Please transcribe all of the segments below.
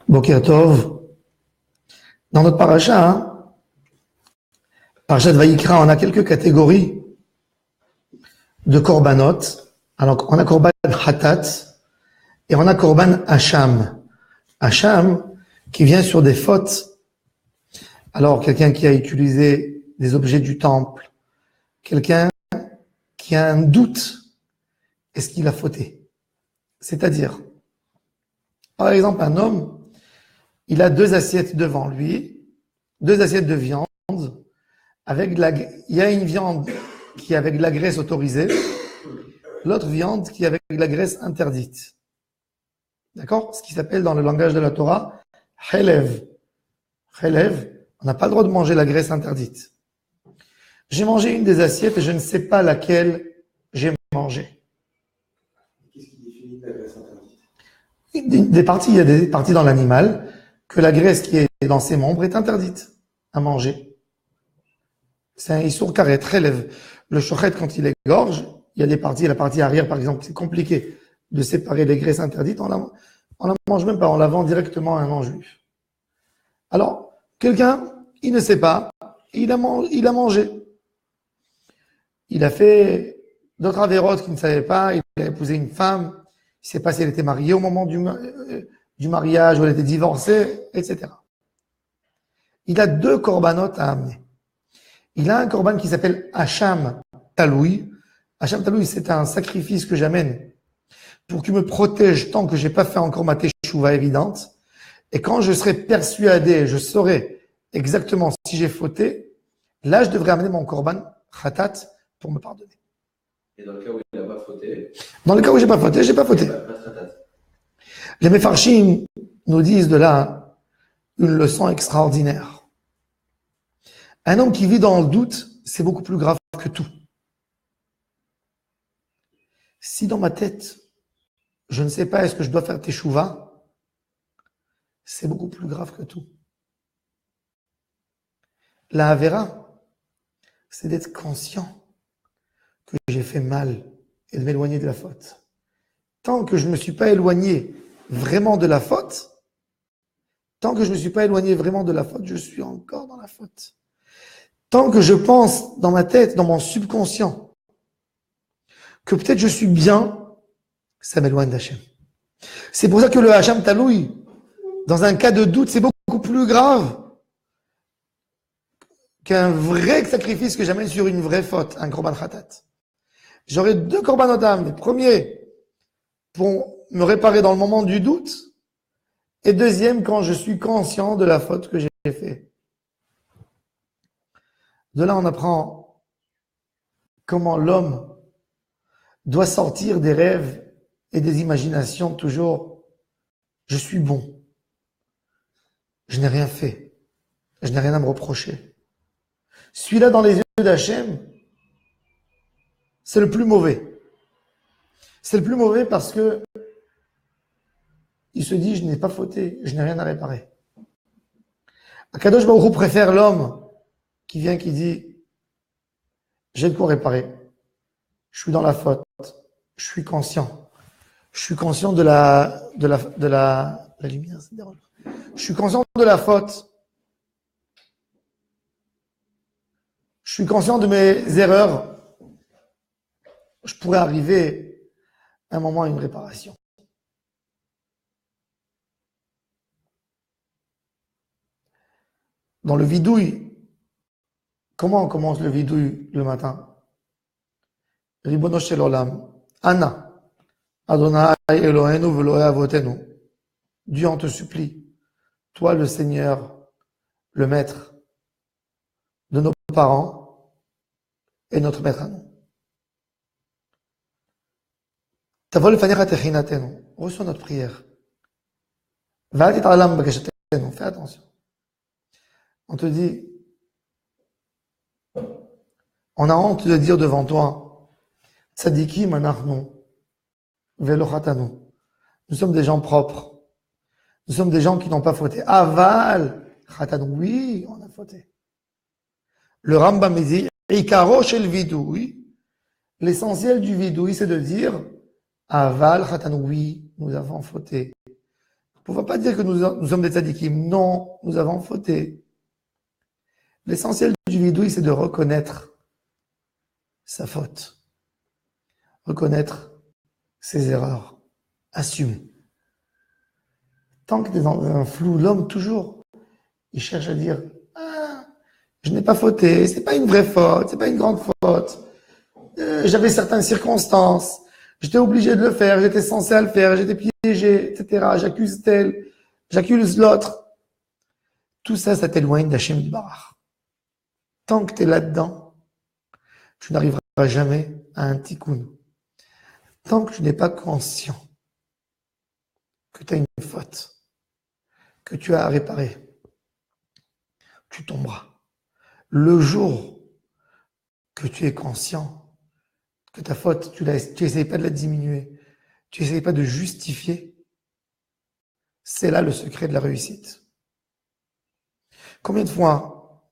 Boker Tov. Dans notre paracha, parachat Vayikra, on a quelques catégories de korbanot. Alors, on a korban hatat et on a korban hacham. Hacham, qui vient sur des fautes. Alors, quelqu'un qui a utilisé des objets du temple, quelqu'un qui a un doute, est-ce qu'il a fauté? C'est-à-dire, par exemple, un homme, il a deux assiettes devant lui, deux assiettes de viande, il y a une viande qui est avec de la graisse autorisée, l'autre viande qui est avec de la graisse interdite. D'accord? Ce qui s'appelle dans le langage de la Torah, chelev. Chelev, on n'a pas le droit de manger la graisse interdite. J'ai mangé une des assiettes et je ne sais pas laquelle j'ai mangé. Qu'est-ce qui définit la graisse interdite? Il y a des parties dans l'animal que la graisse qui est dans ses membres est interdite à manger. C'est un issour karet, chelev. Le shochet, quand il égorge, il y a des parties, la partie arrière par exemple, c'est compliqué de séparer les graisses interdites, on la mange même pas, on la vend directement à un non-juif. Alors, quelqu'un, il ne sait pas, il a mangé. Il a fait d'autres avérotes qu'il ne savait pas, il a épousé une femme, il ne sait pas si elle était mariée au moment du mariage, ou elle était divorcée, etc. Il a deux corbanotes à amener. Il a un corban qui s'appelle Hacham Taloui. Hacham Taloui, c'est un sacrifice que j'amène pour qu'il me protège tant que j'ai pas fait encore ma teshuva évidente. Et quand je serai persuadé, je saurai exactement si j'ai fauté, là, je devrais amener mon korban khatat pour me pardonner. Et dans le cas où il n'a pas fauté? Dans le cas où j'ai pas fauté, j'ai pas fauté. Les Mefarshim nous disent de là une leçon extraordinaire. Un homme qui vit dans le doute, c'est beaucoup plus grave que tout. Si dans ma tête, je ne sais pas est-ce que je dois faire teshuva, c'est beaucoup plus grave que tout. La Havera, c'est d'être conscient que j'ai fait mal et de m'éloigner de la faute. Tant que je ne me suis pas éloigné vraiment de la faute, je suis encore dans la faute. Tant que je pense dans ma tête, dans mon subconscient, que peut-être je suis bien, ça m'éloigne d'Hachem. C'est pour ça que le Hacham Taloui, dans un cas de doute, c'est beaucoup plus grave qu'un vrai sacrifice que j'amène sur une vraie faute, un korban khatat. J'aurai deux korbanot à amener. Premier, pour me réparer dans le moment du doute, et deuxième, quand je suis conscient de la faute que j'ai faite. De là, on apprend comment l'homme doit sortir des rêves et des imaginations toujours. Je suis bon. Je n'ai rien fait. Je n'ai rien à me reprocher. Celui-là, dans les yeux d'Hachem, c'est le plus mauvais. C'est le plus mauvais parce que il se dit, je n'ai pas fauté, je n'ai rien à réparer. Akadosh Baruch Hu préfère l'homme qui vient, qui dit, j'ai de quoi réparer. Je suis dans la faute. Je suis conscient. Je suis conscient de la lumière, ça dérange. Je suis conscient de la faute. Je suis conscient de mes erreurs. Je pourrais arriver à un moment à une réparation. Dans le vidouille, comment on commence le vidouille le matin? Ribono shel olam, Anna, Adonai Eloheinu v'Elohei avotenu. Dieu, on te supplie, toi le Seigneur, le Maître de nos parents et notre Maître à nous. Tavo lefanecha techinatenu, reçois notre prière. V'al tit'alam b'kashatenu, fais attention. On te dit, on a honte de dire devant toi, tzadikim anachnu velo chatanu. Nous sommes des gens propres. Nous sommes des gens qui n'ont pas fauté. Aval chatanu, oui, on a fauté. Le Rambam dit, ikaro shel vidouille, l'essentiel du vidouille, c'est de dire, aval chatanu, oui, nous avons fauté. On ne va pas dire que nous sommes des tzadikim. Non, nous avons fauté. L'essentiel du vidouille, c'est de reconnaître sa faute. Reconnaître ses erreurs. Assumer. Tant que tu es dans un flou, l'homme, toujours, il cherche à dire « Ah, je n'ai pas fauté, c'est pas une vraie faute, c'est pas une grande faute. J'avais certaines circonstances, j'étais obligé de le faire, j'étais censé le faire, j'étais piégé, etc. J'accuse tel, j'accuse l'autre. » Tout ça, ça t'éloigne d'Hachem Yitbarach. Tant que tu es là-dedans, tu n'arriveras jamais à un tikkun. Tant que tu n'es pas conscient que tu as une faute, que tu as à réparer, tu tomberas. Le jour que tu es conscient que ta faute, tu n'essayes pas de la diminuer, tu n'essayes pas de justifier, c'est là le secret de la réussite. Combien de fois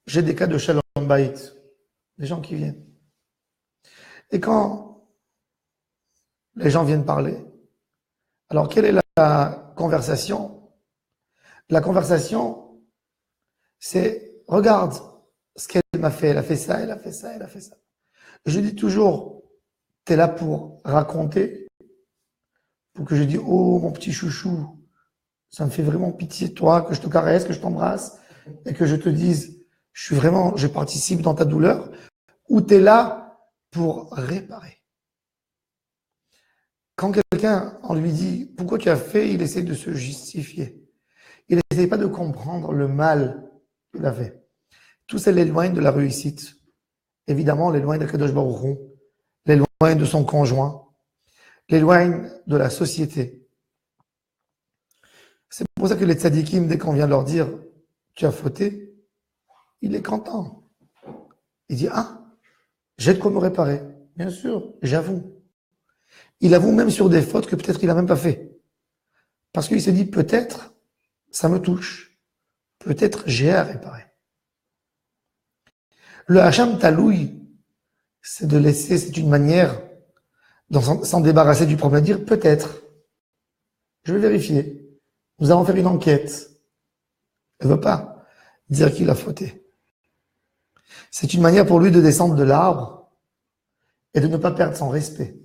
j'ai des cas de shalom bayit, des gens qui viennent. Et quand les gens viennent parler, alors quelle est la conversation? La conversation, c'est regarde ce qu'elle m'a fait, elle a fait ça, elle a fait ça, elle a fait ça. Je dis toujours, tu es là pour raconter, pour que je dise, oh mon petit chouchou, ça me fait vraiment pitié de toi, que je te caresse, que je t'embrasse, et que je te dise, je participe dans ta douleur, ou tu es là pour réparer. Quand quelqu'un, on lui dit, pourquoi tu as fait, il essaie de se justifier. Il n'essaie pas de comprendre le mal qu'il a fait. Tout ça l'éloigne de la réussite. Évidemment, l'éloigne d'Akadosh Baruch Hu, l'éloigne de son conjoint, l'éloigne de la société. C'est pour ça que les tzadikim, dès qu'on vient leur dire « tu as fauté », il est content. Il dit « ah, j'ai de quoi me réparer ». Bien sûr, j'avoue. Il avoue même sur des fautes que peut-être il n'a même pas fait. Parce qu'il se dit « peut-être ça me touche, peut-être j'ai à réparer ». Le Hacham Taloui, c'est de laisser, c'est une manière de s'en débarrasser du problème, dire peut-être, je vais vérifier, nous allons faire une enquête. Il ne veut pas dire qu'il a fauté. C'est une manière pour lui de descendre de l'arbre et de ne pas perdre son respect.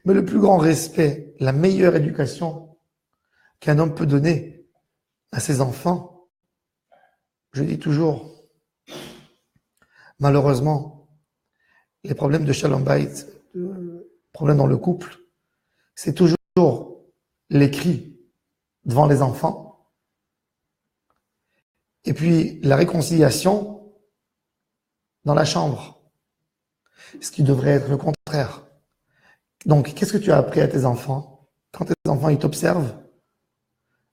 Mais le plus grand respect, la meilleure éducation qu'un homme peut donner à ses enfants, je dis toujours, malheureusement, les problèmes de Shalom Bayit, problèmes dans le couple, c'est toujours les cris devant les enfants et puis la réconciliation dans la chambre, ce qui devrait être le contraire. Donc, qu'est-ce que tu as appris à tes enfants? Quand tes enfants, ils t'observent,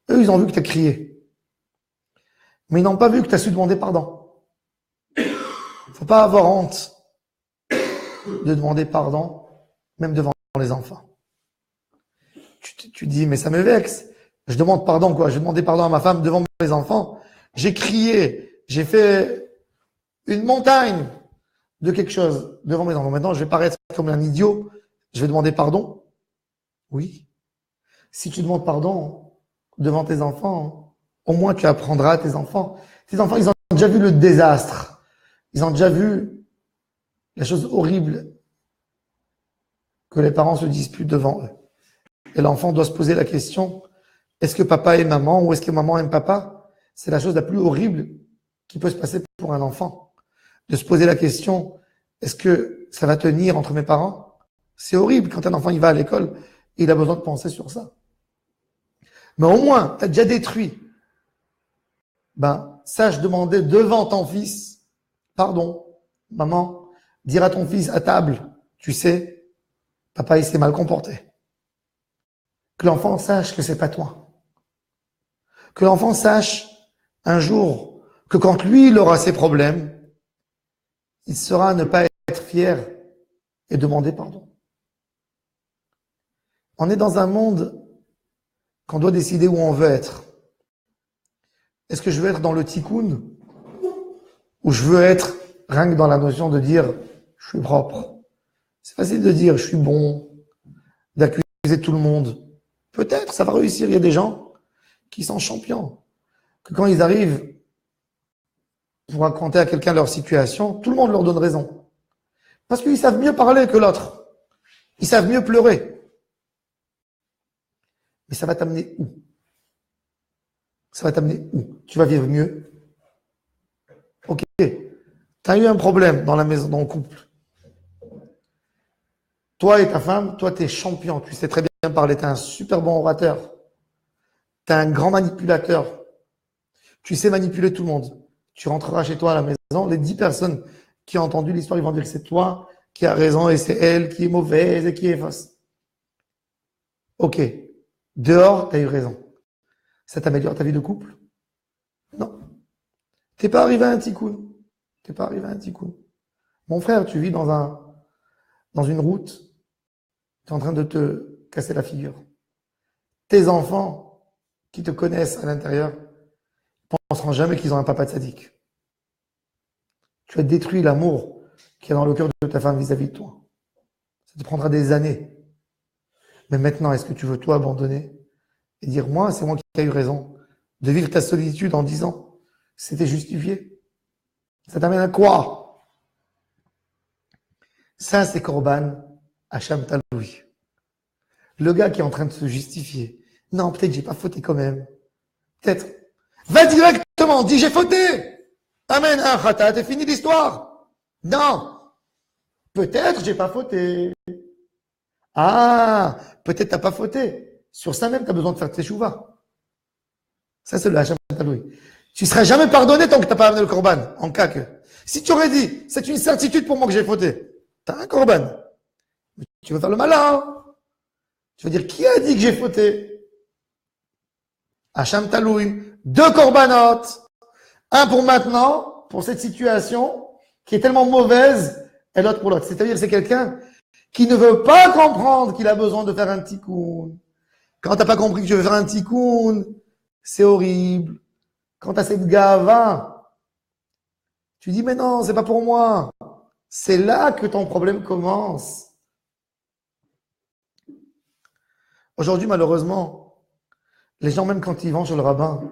eux, ils ont vu que tu as crié, mais ils n'ont pas vu que tu as su demander pardon. Il ne faut pas avoir honte de demander pardon, même devant les enfants. Tu dis, mais ça me vexe. Je demande pardon, quoi. Je vais demander pardon à ma femme devant mes enfants. J'ai crié, j'ai fait une montagne de quelque chose devant mes enfants. Maintenant, je vais paraître comme un idiot. Je vais demander pardon. Oui. Si tu demandes pardon devant tes enfants, au moins tu apprendras à tes enfants. Tes enfants, ils ont déjà vu le désastre. Ils ont déjà vu la chose horrible que les parents se disputent devant eux. Et l'enfant doit se poser la question, est-ce que papa aime maman ou est-ce que maman aime papa? C'est la chose la plus horrible qui peut se passer pour un enfant. De se poser la question, est-ce que ça va tenir entre mes parents? C'est horrible quand un enfant il va à l'école et il a besoin de penser sur ça. Mais au moins, tu as déjà détruit. Sache demander devant ton fils, pardon, maman, dire à ton fils à table, tu sais, papa il s'est mal comporté. Que l'enfant sache que c'est pas toi. Que l'enfant sache un jour que quand lui il aura ses problèmes, il saura ne pas être fier et demander pardon. On est dans un monde qu'on doit décider où on veut être. Est-ce que je veux être dans le tikkun ou je veux être rien que dans la notion de dire je suis propre? C'est facile de dire je suis bon, d'accuser tout le monde. Peut-être, ça va réussir. Il y a des gens qui sont champions. Que quand ils arrivent pour raconter à quelqu'un leur situation, tout le monde leur donne raison. Parce qu'ils savent mieux parler que l'autre. Ils savent mieux pleurer. Mais ça va t'amener où? Ça va t'amener où? Tu vas vivre mieux? Ok. Tu as eu un problème dans la maison, dans le couple. Toi et ta femme, toi, tu es champion. Tu sais très bien parler. Tu es un super bon orateur. Tu es un grand manipulateur. Tu sais manipuler tout le monde. Tu rentreras chez toi à la maison. Les 10 personnes qui ont entendu l'histoire, ils vont dire que c'est toi qui as raison et c'est elle qui est mauvaise et qui est fausse. Ok. Dehors, tu as eu raison. Ça t'améliore ta vie de couple? Non. T'es pas arrivé à un tikkun. T'es pas arrivé à un tikkun. Mon frère, tu vis dans une route. Tu es en train de te casser la figure. Tes enfants qui te connaissent à l'intérieur ne penseront jamais qu'ils ont un papa tzaddik. Tu as détruit l'amour qu'il y a dans le cœur de ta femme vis-à-vis de toi. Ça te prendra des années. Mais maintenant, est-ce que tu veux toi abandonner et dire, moi, c'est moi qui ai eu raison de vivre ta solitude en 10 ans? C'était justifié. Ça t'amène à quoi? Ça, c'est Korban Hacham Taloui. Le gars qui est en train de se justifier. Non, peut-être j'ai pas fauté quand même. Peut-être. Va directement, dis j'ai fauté. Amen, hein, khata, t'es fini l'histoire. Non. Peut-être j'ai pas fauté. Ah, peut-être t'as pas fauté. Sur ça même, t'as besoin de faire tes chouvas. Ça, c'est le Hacham Taloui. Tu seras jamais pardonné tant que t'as pas amené le korban, en cas que. Si tu aurais dit, c'est une certitude pour moi que j'ai fauté, t'as un korban. Mais tu veux faire le malin. Tu veux dire, qui a dit que j'ai fauté? Hacham Taloui. 2 corbanotes. Un pour maintenant, pour cette situation, qui est tellement mauvaise, et l'autre pour l'autre. C'est-à-dire, c'est quelqu'un qui ne veut pas comprendre qu'il a besoin de faire un tikkun. Quand t'as pas compris que tu veux faire un tikkun, c'est horrible. Quand tu as cette gava, tu dis, mais non, c'est pas pour moi. C'est là que ton problème commence. Aujourd'hui, malheureusement, les gens, même quand ils vont chez le rabbin,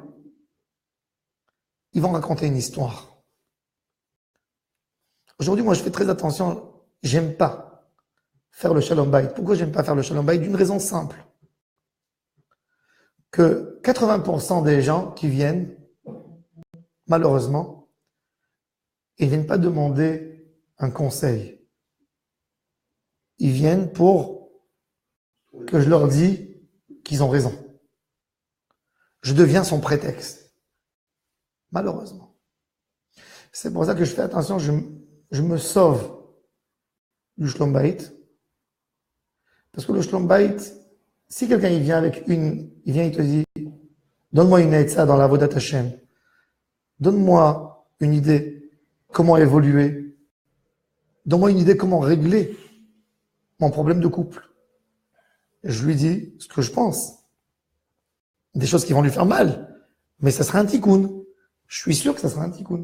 ils vont raconter une histoire. Aujourd'hui, moi, je fais très attention. J'aime pas faire le shalom bayit. Pourquoi j'aime pas faire le shalom bayit? D'une raison simple. Que 80% des gens qui viennent, malheureusement, ils ne viennent pas demander un conseil. Ils viennent pour que je leur dis qu'ils ont raison. Je deviens son prétexte. Malheureusement. C'est pour ça que je fais attention, je me sauve du shalom bayit. Parce que le shalom bayit, si quelqu'un il vient il te dit, donne-moi une aide ça dans la Avodat Hashem. Donne-moi une idée comment évoluer. Donne-moi une idée comment régler mon problème de couple. Et je lui dis ce que je pense. Des choses qui vont lui faire mal. Mais ça sera un tikkun. Je suis sûr que ça sera un tikkun.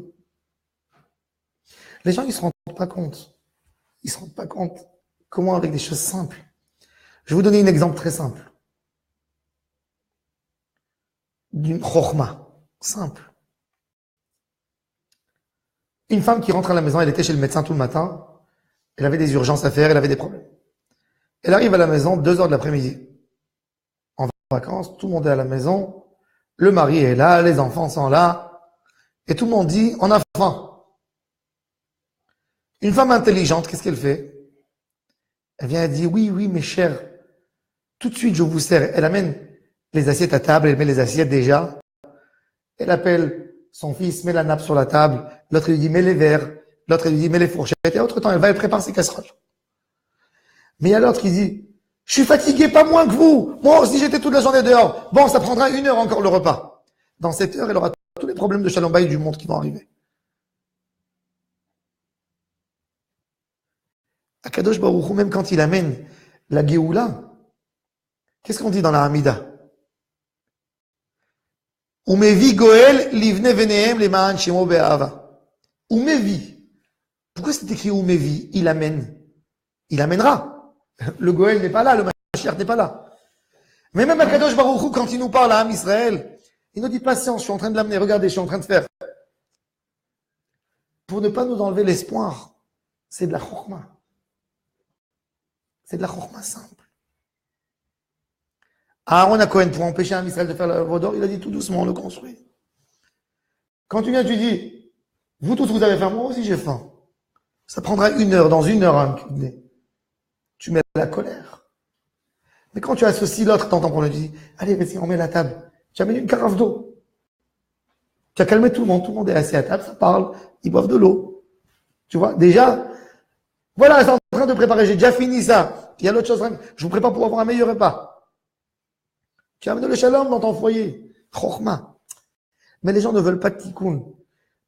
Les gens, ils se rendent pas compte. Ils se rendent pas compte comment avec des choses simples. Je vais vous donner un exemple très simple. D'une chokhma. Simple. Une femme qui rentre à la maison, elle était chez le médecin tout le matin. Elle avait des urgences à faire, elle avait des problèmes. Elle arrive à la maison 2 heures de l'après-midi. En vacances, tout le monde est à la maison. Le mari est là, les enfants sont là. Et tout le monde dit, on a faim. Une femme intelligente, qu'est-ce qu'elle fait? Elle vient et dit, oui, mes chers, tout de suite je vous sers. Elle amène les assiettes à table, elle met les assiettes déjà. Elle appelle son fils, met la nappe sur la table. L'autre lui dit, mets les verres. L'autre lui dit, mets les fourchettes. Et entre-temps, elle prépare ses casseroles. Mais il y a l'autre qui dit, je suis fatigué pas moins que vous. Moi aussi, j'étais toute la journée dehors. Bon, ça prendra 1 heure encore le repas. Dans cette heure, elle aura tous les problèmes de shalom bayit du monde qui vont arriver. Akadosh Baruch Hu, même quand il amène la Géoula, qu'est-ce qu'on dit dans la Hamida? Umevi Goel livne venehem leman shemo be'ava. Umevi. Pourquoi c'est écrit Umevi? Il amène. Il amènera. Le Goel n'est pas là, le Mashiach n'est pas là. Mais même Akadosh Baruch Hu, quand il nous parle à Am Israël, il nous dit patience, je suis en train de l'amener, regardez, je suis en train de faire. Pour ne pas nous enlever l'espoir, c'est de la chokhma. C'est de la chokhma simple. Aaron Cohen, pour empêcher Am Israël de faire la Vodor, il a dit tout doucement, on le construit. Quand tu viens, tu dis, vous tous vous avez faim, moi aussi j'ai faim. Ça prendra 1 heure, dans 1 heure, un kibné. Tu mets la colère. Mais quand tu associes l'autre dans ton problème, tu dis, allez, vas-y, on met la table. Tu amènes une carafe d'eau. Tu as calmé tout le monde est assis à table, ça parle, ils boivent de l'eau. Tu vois, déjà, voilà, je suis en train de préparer, j'ai déjà fini ça. Il y a l'autre chose, je vous prépare pour avoir un meilleur repas. Tu amènes le shalom dans ton foyer. Chokhma. Mais les gens ne veulent pas de tikkun.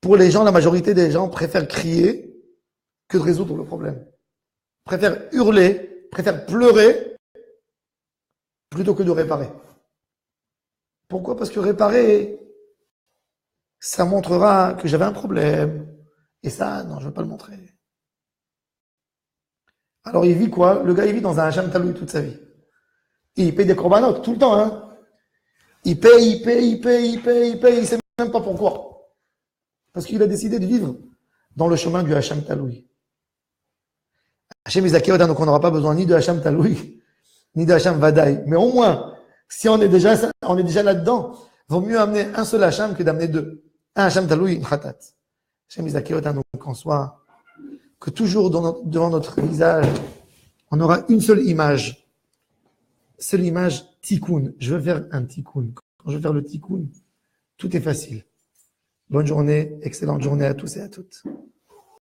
Pour les gens, la majorité des gens préfèrent crier que de résoudre le problème. Préfèrent hurler, préfèrent pleurer, plutôt que de réparer. Pourquoi? Parce que réparer, ça montrera que j'avais un problème. Et ça, non, je ne veux pas le montrer. Alors il vit quoi? Le gars, il vit dans un hacham taloui toute sa vie. Et il paye des corbanotes tout le temps. Hein. Il paye, il sait même pas pourquoi. Parce qu'il a décidé de vivre dans le chemin du hacham taloui. Hachem Izakiot, donc on n'aura pas besoin ni de hacham taloui, ni de hacham vadaï. Mais au moins, si on est déjà là-dedans, vaut mieux amener un seul hacham que d'amener 2. Un hacham taloui, une khatat. Hachem Izakiot, donc qu'on soit, que toujours devant notre visage, on aura une seule image. Seule image, tikkun. Je veux faire un tikkun. Quand je veux faire le tikkun, tout est facile. Bonne journée, excellente journée à tous et à toutes.